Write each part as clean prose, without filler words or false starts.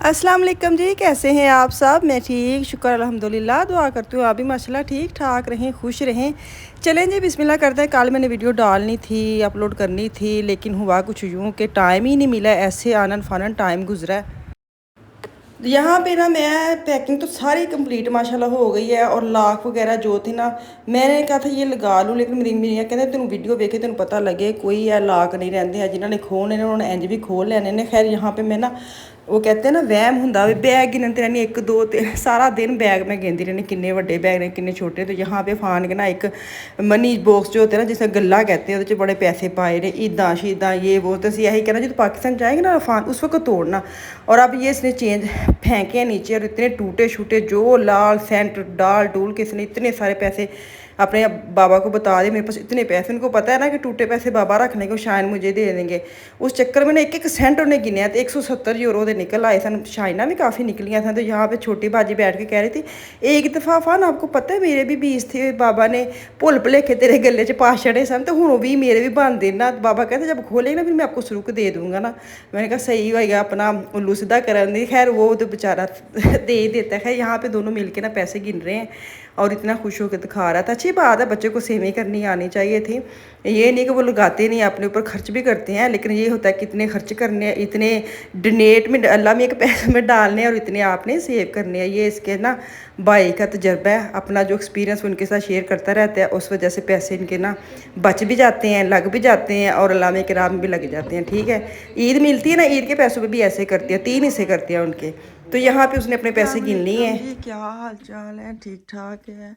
अस्सलाम वालेकुम जी, कैसे हैं आप सब। मैं ठीक, शुक्र अल्हम्दुलिल्लाह। दुआ करती हूँ आप भी माशाल्लाह ठीक ठाक रहें, खुश रहें। चलें जी बिस्मिल्लाह करते हैं। कल मैंने वीडियो डालनी थी, अपलोड करनी थी, लेकिन हुआ कुछ यूँ कि टाइम ही नहीं मिला। ऐसे आनन फानन टाइम गुजरा है। यहाँ पे ना मैं पैकिंग तो सारी कंप्लीट माशाल्लाह हो गई है, और लाख वगैरह जो थे ना मैंने कहा था ये लगा लूँ, लेकिन मेरी मियाँ कहते तेन वीडियो वेखे तेन पता लगे कोई है लाख नहीं रहते हैं, जिन्होंने खोलने ने उन्होंने इंज भी खोल लेने ने। खैर यहाँ पे मैं ना वो कहते हैं ना वहम होंगे भी बैग गिनते रहनी, 1 2 3 सारा दिन बैग मैं गिनती रहनी, किन्ने बड़े बैग ने किन्ने छोटे। तो यहाँ पे फान के ना एक मनी बॉक्स जो होते हैं ना, जिसे गला कहते हैं, वो बड़े पैसे पाए ने, ईदा शीदा ये वो। तो यही कहना जो पाकिस्तान जाएंगे ना फान उस वक्त तोड़ना। और अब ये इसने चेंज फेंके नीचे, और इतने टूटे शूटे जो लाल सेंट डाल डूल के इसने इतने सारे पैसे अपने बाबा को बता दे मेरे पास इतने पैसे। उनको पता है ना कि टूटे पैसे बाबा रखने को शायद मुझे दे देंगे। उस चक्कर में ना 1 1 सेंट उन्हें गिने तो 170 यूरो दे निकल आए सन। शाइना भी काफ़ी निकलियाँ था। तो यहाँ पे छोटी बाजी बैठ के कह रही थी एक दफ़ा फान आपको पता है मेरे भी 20 थे, बाबा ने भुल भुलेखे तेरे गले च पा छड़े सन, तो हूँ भी मेरे भी बन देना। बाबा कहते जब खोलेगा ना फिर मैं आपको सुरुक दे दूँगा ना। मैंने कहा सही होएगा, अपना उल्लू सीधा करन दी। खैर वो तो बेचारा दे ही देता है। खैर यहाँ पे दोनों मिलके ना पैसे गिन रहे हैं और इतना खुश होकर दिखा रहा था। अच्छी बात है, बच्चे को सेविंग करनी आनी चाहिए थी। ये नहीं कि वो लगाते नहीं, अपने ऊपर खर्च भी करते हैं, लेकिन ये होता है कि इतने खर्च करने हैं, इतने डोनेट में अल्लाह में एक पैसे में डालने हैं और इतने आपने सेव करने हैं। ये इसके ना भाई का तजर्बा है, अपना जो एक्सपीरियंस उनके साथ शेयर करता रहता है, उस वजह से पैसे इनके ना बच भी जाते हैं, लग भी जाते हैं और अल्लाह में किराम भी लग जाते हैं। ठीक है, ईद मिलती है ना, ईद के पैसों पर भी ऐसे करती है, 3 हिस्से करती है उनके। तो यहाँ पे उसने अपने पैसे गिन लिए हैं। क्या हाल चाल है, ठीक ठाक है,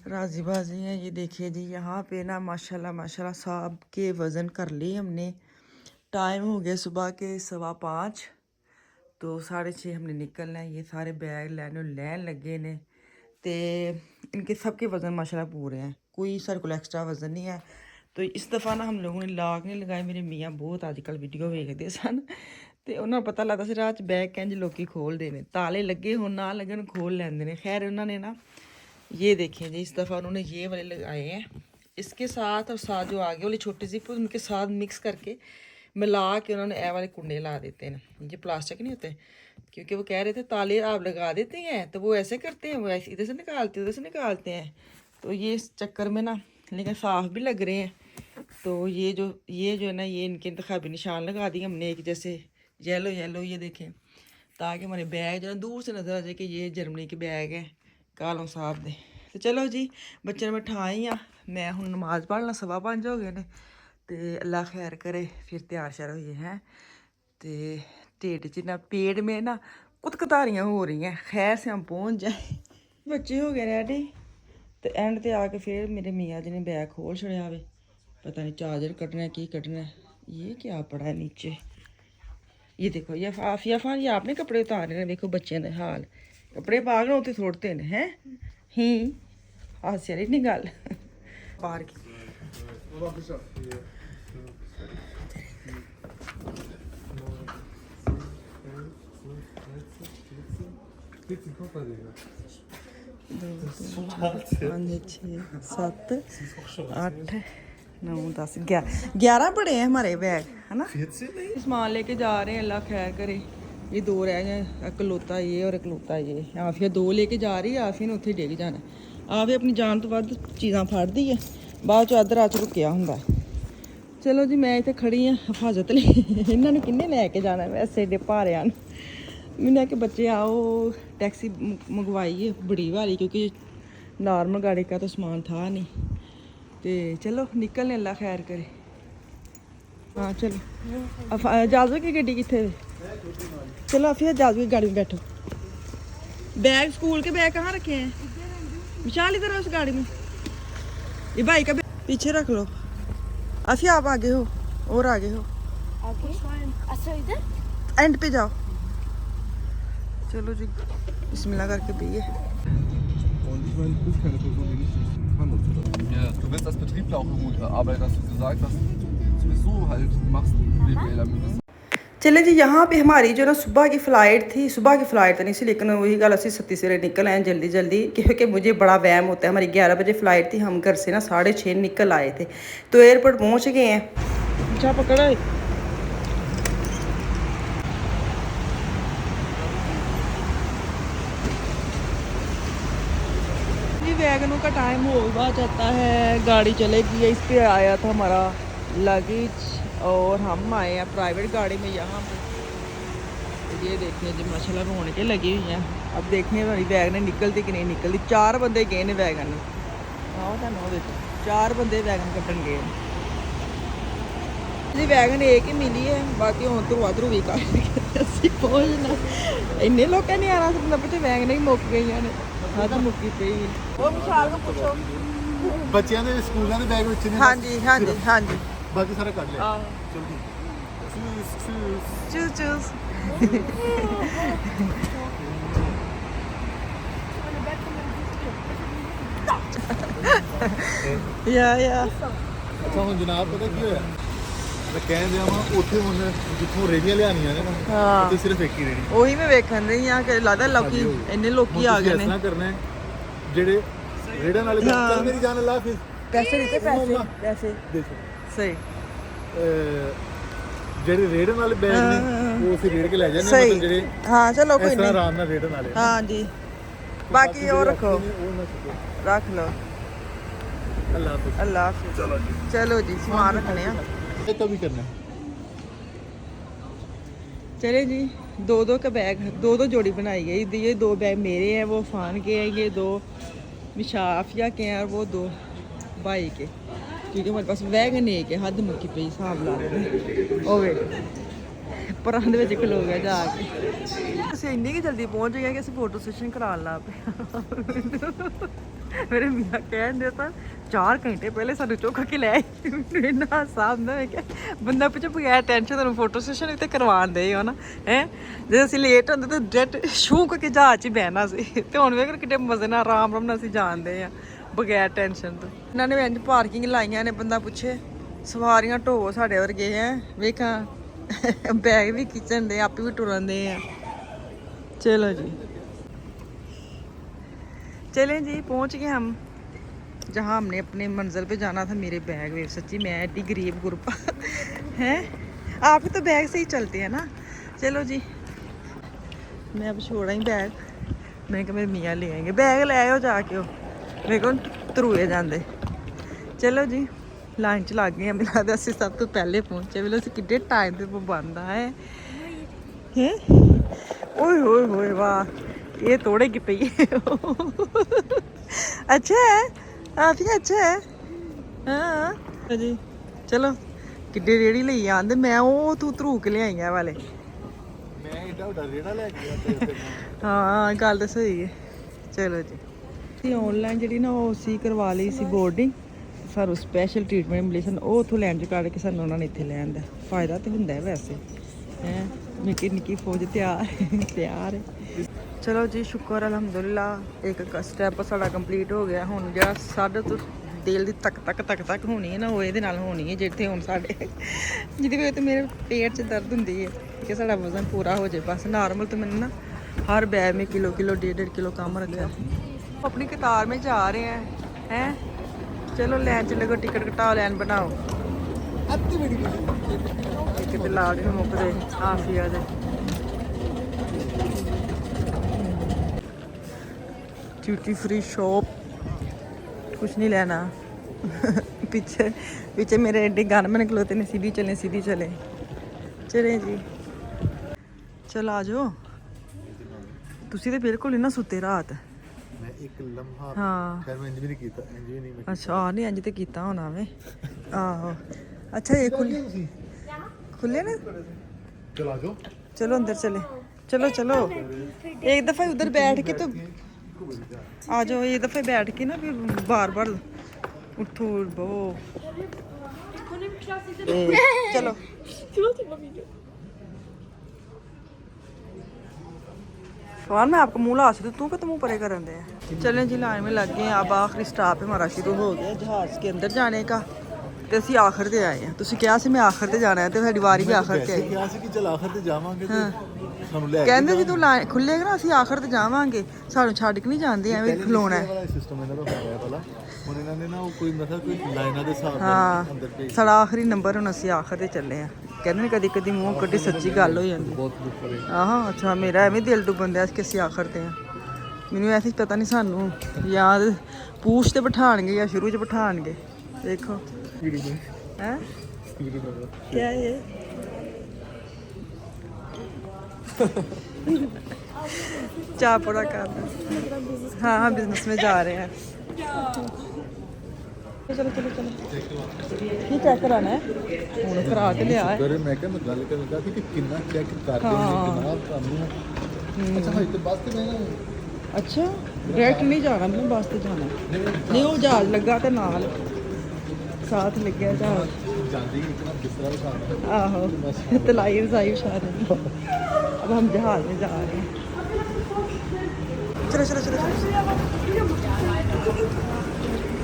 राजी बाजी है। ये देखिए जी, यहाँ पे ना माशाल्लाह माशाल्लाह साहब के वज़न कर लिए हमने। टाइम हो गया सुबह के 5:15, तो 6:30 हमने निकलना है। ये सारे बैग लैन लगे ने, तो इनके सबके वज़न माशाल्लाह पूरे हैं, कोई सर को एक्स्ट्रा वज़न नहीं है। तो इस दफ़ा ना हम लोगों ने लाग नहीं लगाए। मेरे मियाँ बहुत आजकल वीडियो वेखते सन, तो उन्होंने पता लगता से रात बैग कैंज लोग खोल देने, ताले लगे हो ना लगे खोल लेंदे ने। खैर उन्होंने ना ये देखें जी, इस दफ़ा उन्होंने ये वाले लगाए हैं, इसके साथ और साथ जो आगे वाली छोटी सी उनके साथ मिक्स करके मिला के उन्होंने ए वाले कुंडे ला देते हैं। ये प्लास्टिक नहीं होते, क्योंकि वो कह रहे थे ताले आप लगा देते हैं, तो वो ऐसे करते हैं, वो ऐसे इधर से निकालते उधर से निकालते हैं। तो ये इस चक्कर में ना, लेकिन साफ़ भी लग रहे हैं। तो ये जो है ना, ये इनके इंतखाबी निशान लगा दिए हमने, एक जैसे येलो येलो, ये देखें, ताकि हमारे बैग जो है दूर से नज़र आ जाए कि ये जर्मनी के बैग है कालों साहब दे। तो चलो जी, बच्चे में ठाई हाँ, मैं हूँ नमाज़ पढ़ना, 5:15 हो गए ने। तो अल्लाह खैर करे, फिर तैयार श्यार होइए हैं। तो ढिड च ना पेट में ना कुतकतारियाँ हो रही हैं। खैर से हम पहुँच जाए। बच्चे हो गए रेडी, तो एंड ते आके फिर मेरे मियाँ जी ने बैग खोल छड़िया वे, पता नहीं चार्जर कटना है की कटना है। ये क्या पड़ा है नीचे, ये देखो, ये आफिया फान, ये आपने कपड़े उतारे ने, देखो बच्चे ने हाल, कपड़े पागल होते थोड़ते हैं ही हास्य नहीं गल पार की। पाँच 6 7 8 9 10 11 बड़े हैं हमारे बैग, है ना। सामान लेके जा रहे हैं, अल्लाह खैर करे। ये 2 रह गए, इकलौता ये और इकलौता ये। आफिया 2 लेके जा रही है, आफिया ने उत्थे डिग जाना। आफिया अपनी जान तो वध चीज़ां फड़दी है, बाद चो अद्धर अच रुकिया हुंदा। चलो जी, मैं इत्थे खड़ी हाँ हिफाजत ਲਈ। ਇਹਨਾਂ ਨੂੰ ਕਿੰਨੇ ਲੈ ਕੇ जाना वैसे एडे भारियां ਨੂੰ। मैंने कि बच्चे आओ टैक्सी मंगवाई है बड़ी वाली, क्योंकि नॉर्मल गाड़ी का तो सामान था नहीं। तो चलो निकलने, अल्लाह खैर करे। हाँ चलो, जाजो की गड्डी कितने, चलो फिर जाजो की गाड़ी में बैठो। बैग स्कूल के बैग कहाँ रखे हैं विशाल, इधर उस गाड़ी में। ये भाई का पीछे रख लो। अफिया आप आगे हो और आगे हो, एंड पे जाओ। चलो जी, बिस्मिल्लाह करके पिए। Und ich meine, du bist keine Person, die nicht kann und so. Ja, du willst als Betriebler auch irgendwo arbeiten, dass du gesagt hast, sowieso halt machst BWL am liebsten. चले जी, यहाँ पे हमारी जो ना सुबह की फ़्लाइट थी, सुबह की फ़्लाइट तो नहीं सी, लेकिन वही गल असी 37 सवेरे निकल आए जल्दी जल्दी, क्योंकि मुझे बड़ा वहम होता है। हमारी 11 बजे फ़्लाइट थी, हम घर से ना 6:30 निकल आए थे, तो एयरपोर्ट पहुँच गए हैं। अच्छा पकड़ा वैगनों का टाइम होगा जाता है, गाड़ी चलेगी। इस पे आया था हमारा लगेज और हम आए हैं प्राइवेट गाड़ी में यहाँ पे। ये देखिए जी माशाल्लाह रौनकें लगी हुई हैं। अब देखने वाली वैगन निकलती कि नहीं निकलती। 4 बंदे गए ने वैगन। हाँ तुम देखो 4 बंदे वैगन कट्टन गए जी। वैगन एक ही मिली है, बाकी हूँ ध्रुवा भी कर पहुँचना। इन्ने लोग नहीं आना सकता पीछे वैगन ही मुक गई ने। हाँ तो मुक्की पई वो विशाल को पूछो बच्चों के स्कूलों के बैग विच ने। हाँ जी हाँ जी हाँ जी बाकी सारा कर लिया। चलो चूस चूस या अच्छा हूँ जनाब पता की होया मैं कह दिया वा उत्थे हुण जिथों रेहड़ियां लियानियां ने ना हाँ उत्थे सिर्फ एक ही रेहड़ी ਉਹੀ ਮੈਂ ਵੇਖਣ ਰਹੀ ਆ ਕਿ ਲੱਗਦਾ ਲੋਕੀ ਇੰਨੇ ਲੋਕੀ ਆ ਗਏ इस ਨੇ। तरह करना है जेड़े रेहड़ियां वाले चल मेरी जान अल्लाह हाफिज़ ਪੈਸੇ ਦਿੱਤੇ ਪੈਸੇ देखो ਸਹੀ जेड़े रेहड़ियां वाले बैग ने वो उसे रेड़ के ले जाने सही मतलब जेड़े हाँ चलो इस कोई तरह नहीं आराम नाल रेहड़ियां वाले हाँ जी बाकी और रखो वो ना छुपो रख लो। अल्लाह हाफिज़ अल्लाह हाफिज़। चलो जी सामान रखने हैं। ये कभी करना है चले जी 2-2 का बैग 2-2 जोड़ी बनाई गई। ये 2 बैग मेरे हैं, वो फान के हैं, ये 2 मिशाफिया के हैं और वो 2 भाई के, क्योंकि हमारे पास वैगन एक है। हद मुक्की पे हिसाब ला रहे ओवे ਪਰਾਂ ਦੇ ਵਿੱਚ ਖਲੋ ਗਿਆ ਜਾ ਕੇ। ਅਸੀਂ ਇੰਨੀ ਕਿ ਜਲਦੀ ਪਹੁੰਚ ਗਏ ਕਿ ਅਸੀਂ ਫੋਟੋ ਸੈਸ਼ਨ ਕਰਾਉਣ ਲੱਗ ਪਏ। ਮੇਰੇ ਮੀਆਂ ਕਹਿੰਦੇ ਤਾਂ 4 ਘੰਟੇ ਪਹਿਲੇ ਸਾਨੂੰ ਚੁੱਕ ਕੇ ਲੈ ਆਏ। ਇੰਨਾ ਹਿਸਾਬ ਨਾ ਮੈਂ ਕਿਹਾ ਬੰਦਾ ਪਿੱਛੇ ਬਗੈਰ ਟੈਨਸ਼ਨ ਤੁਹਾਨੂੰ ਫੋਟੋ ਸੈਸ਼ਨ ਵੀ ਤੇ ਕਰਵਾਉਣ ਦੇ ਹੋ ਨਾ ਹੈ। ਜੇ ਅਸੀਂ ਲੇਟ ਹੁੰਦੇ ਤਾਂ ਡਾਇਰੈਕਟ ਸ਼ੂਕ ਕੇ ਜਹਾਜ਼ 'ਚ ਹੀ ਬਹਿਣਾ ਸੀ। ਤੇ ਹੁਣ ਵੇਖ ਕਿੱਡੇ ਮਜ਼ੇ ਨਾਲ ਆਰਾਮ ਨਾਲ ਅਸੀਂ ਜਾਂਦੇ ਆ ਬਗੈਰ ਟੈਨਸ਼ਨ ਤੋਂ। ਇਹਨਾਂ ਨੇ ਇੰਜ ਪਾਰਕਿੰਗ ਲਾਈਆਂ ਨੇ, ਬੰਦਾ ਪੁੱਛੇ ਸਵਾਰੀਆਂ ਢੋਵੋ ਸਾਡੇ ਵਰਗੇ ਹੈ। ਵੇਖਾਂ बैग भी खींचन दे आप भी टुरन दे हैं। चलो जी चलें जी पहुंच गए हम जहां हमने अपने मंजिल पे जाना था। मेरे बैग वे सच्ची मैं एडी गरीब गुरबा हैं। आपके तो बैग से ही चलते हैं ना। चलो जी मैं अब छोड़ा ही बैग। मैं कहा मेरे मियाँ ले आएंगे बैग ले आयो जाके मेरे को तरुए जाते। चलो जी लाइन च लग गए मिला अस सब तो पहले पहुंचे। बोलो कि टाइम से पाबंद है। ओए होए होए वाह ये तोड़े की पई अच्छा है आप ही अच्छा है। हाँ जी चलो किड्डे रेड़ी ले आंदे मैं वो तू धरू के लियाई वाले मैं एडा बड़ा रेड़ा ले गया हाँ गल तो सही है। चलो जी ऑनलाइन जी ना उसी करवा ली सी बोर्डिंग ਸਾਨੂੰ ਸਪੈਸ਼ਲ ਟ੍ਰੀਟਮੈਂਟ ਮਿਲੀ ਸਨ। ਉਹ ਉੱਥੋਂ ਲੈਣ 'ਚ ਕੱਢ ਕੇ ਸਾਨੂੰ ਉਹਨਾਂ ਨੇ ਇੱਥੇ ਲੈਣ ਦਾ ਫਾਇਦਾ ਤਾਂ ਹੁੰਦਾ ਵੈਸੇ ਹੈ। ਨਿੱਕੀ ਨਿੱਕੀ ਫੌਜ ਤਿਆਰ ਹੈ। ਚਲੋ ਜੀ ਸ਼ੁਕਰ ਅਲਹਮਦੁਲਿਲਾ ਇੱਕ ਸਟੈਪ ਸਾਡਾ ਕੰਪਲੀਟ ਹੋ ਗਿਆ। ਹੁਣ ਜਿਹੜਾ ਸਾਡੇ ਤੋਂ ਦਿਲ ਦੀ ਤੱਕ ਹੋਣੀ ਹੈ ਨਾ ਉਹ ਇਹਦੇ ਨਾਲ ਹੋਣੀ ਹੈ ਜਿੱਥੇ ਹੁਣ ਸਾਡੇ ਜਿਹਦੀ ਵਜ੍ਹਾ ਤੋਂ ਮੇਰੇ ਪੇਟ 'ਚ ਦਰਦ ਹੁੰਦੀ ਹੈ ਕਿ ਸਾਡਾ ਵਜ਼ਨ ਪੂਰਾ ਹੋ ਜਾਏ ਬਸ। ਨਾਰਮਲ ਤਾਂ ਮੈਨੂੰ ਨਾ ਹਰ बैग में किलो 1.5 किलो कम रखा। अपनी कतार में जा रहे हैं चलो लैन चले को टिकट कटाओ लैन बनाओ। एक तो लाल मुकदे आफिया दे ड्यूटी फ्री शॉप कुछ नहीं लेना। पीछे मेरे एडे गनमैन खलोते ने सीधी चले चले जी। चल आ जाओ तुसी ते बिल्कुल ही ना सुते रात। मैं एक लम्हा हाँ खैर मैं इंज भी नहीं कीता इंज भी नहीं मैं अच्छा आ नहीं इंज ते कीता होना वे आहो। अच्छा ये खुले ना चला जाओ चलो अंदर चले चलो एक दफ़ा उधर बैठ के तो आ जाओ। एक दफ़ा बैठ के ना फिर बार उठो बो चलो फवान मैं आपको मुँह ला सकती तू कि मुँह परे करन दे। चलें जी लाइन में लग गए। अब आखिरी स्टॉप हमारा शुरू हो गया जहाज़ के अंदर जाने का। तो असी आखिर ते आए हैं। तुसी क्या सी मैं आखिर ते जाना है तो साडी वारी भी आखिर ते आई। क्या सी कि चल आखिर ते जावांगे ते ਸਾਨੂੰ ਲੈ ਕਹਿੰਦੇ ਜਦੋਂ ਲਾਈਨ ਖੁੱਲੇਗਾ ਨਾ ਅਸੀਂ ਆਖਰ ਤੇ ਜਾਵਾਂਗੇ ਸਾਨੂੰ ਛੱਡ ਕੇ ਨਹੀਂ ਜਾਂਦੇ ਐਵੇਂ ਖਲੋਣਾ ਹੈ। ਸਿਸਟਮ ਇਹਨਾਂ ਦਾ ਹੋਇਆ ਵਾਲਾ ਹੁਣ ਇਹਨਾਂ ਨੇ ਨਾ ਕੋਈ ਮਤਲਬ ਕੋਈ ਲਾਈਨਾਂ ਦੇ ਹਿਸਾਬ ਨਾਲ ਅੰਦਰ ਭੇਜ ਸਾਡਾ ਆਖਰੀ ਨੰਬਰ ਹੁਣ ਅਸੀਂ ਆਖਰ ਤੇ ਚੱਲੇ ਆ। ਕਹਿੰਦੇ ਨੇ ਕਦੀ ਕਦੀ ਮੂੰਹ ਕੱਢੀ ਸੱਚੀ ਗੱਲ ਹੋ ਜਾਂਦੀ। ਬਹੁਤ ਦੁੱਖ ਕਰੇ ਆਹਾਂ ਅੱਛਾ ਮੇਰਾ ਐਵੇਂ ਦਿਲ ਡੁੱਬਣ ਦਿਆ ਕਿ ਅਸੀਂ ਆਖਰ ਤੇ ਆ। ਮੈਨੂੰ ਐਸੀ ਪਤਾ ਨਹੀਂ ਸਾਨੂੰ ਯਾਦ ਪੂਛ ਤੇ ਬਿਠਾਣਗੇ ਜਾਂ ਸ਼ੁਰੂ ਚ ਬਿਠਾਣਗੇ ਦੇਖੋ ਹੈ क्या है चाह पूरा कर हाँ हाँ बिजनेस में जा रहे हैं चलो चलो चलो की चेक कराना है ਹੁਣ ਕਰਾ ਕੇ ਲਿਆ ਹੈ ਸਰ ਮੈਂ ਕਿਹਾ ਮੈਂ ਗੱਲ ਕਰਨ ਲੱਗਾ ਸੀ ਕਿ ਕਿੰਨਾ ਚੈੱਕ ਕਰਦੇ ਨੇ ਕਿੰਨਾ ਤੁਹਾਨੂੰ ਅੱਛਾ ਹਾਂ ਤੇ ਬਸ ਤੇ ਮੈਂ अच्छा डायरेक्ट नहीं जाना मतलब बस से जाना नहीं वो जहाज लगा तो नाल साथ लग गया जहाज ਜਾਂਦੀ ਇਤਨਾ ਬਿਸਤਰਾ ਵਿਛਾਣਾ आहो तलाई रजाई बिछा रहे हैं अब हम जहाज में जा रहे हैं चलो चलो चलो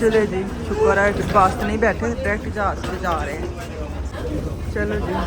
चलो जी शुक्र है कि बस नहीं बैठे डायरेक्ट जहाज से जा रहे हैं चलो जी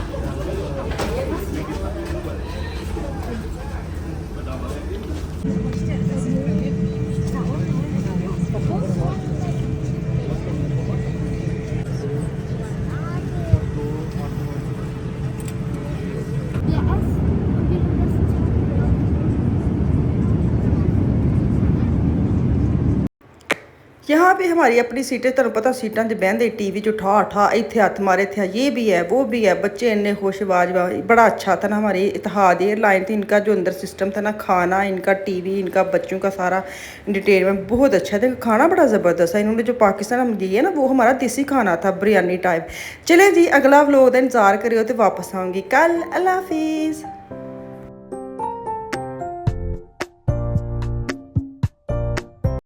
यहाँ पे हमारी अपनी सीटें तुम पता सीटां च बहते टीवी च उठा उठा इतने हथ मारे थे ये भी है वो भी है बच्चे इन्ने खुश आवाज बड़ा अच्छा था ना हमारी इतिहाद एयरलाइन थी इनका जो अंदर सिस्टम था ना खाना इनका टीवी इनका बच्चों का सारा इंटरटेनमेंट बहुत अच्छा था खाना बड़ा ज़बरदस्त है इन्होंने जो पाकिस्तान हम दिए ना वो हमारा देसी खाना था बिरयानी टाइप चले जी अगला व्लॉग का इंतज़ार करियो तो वापस आऊँगी कल अल्लाह हाफिज़।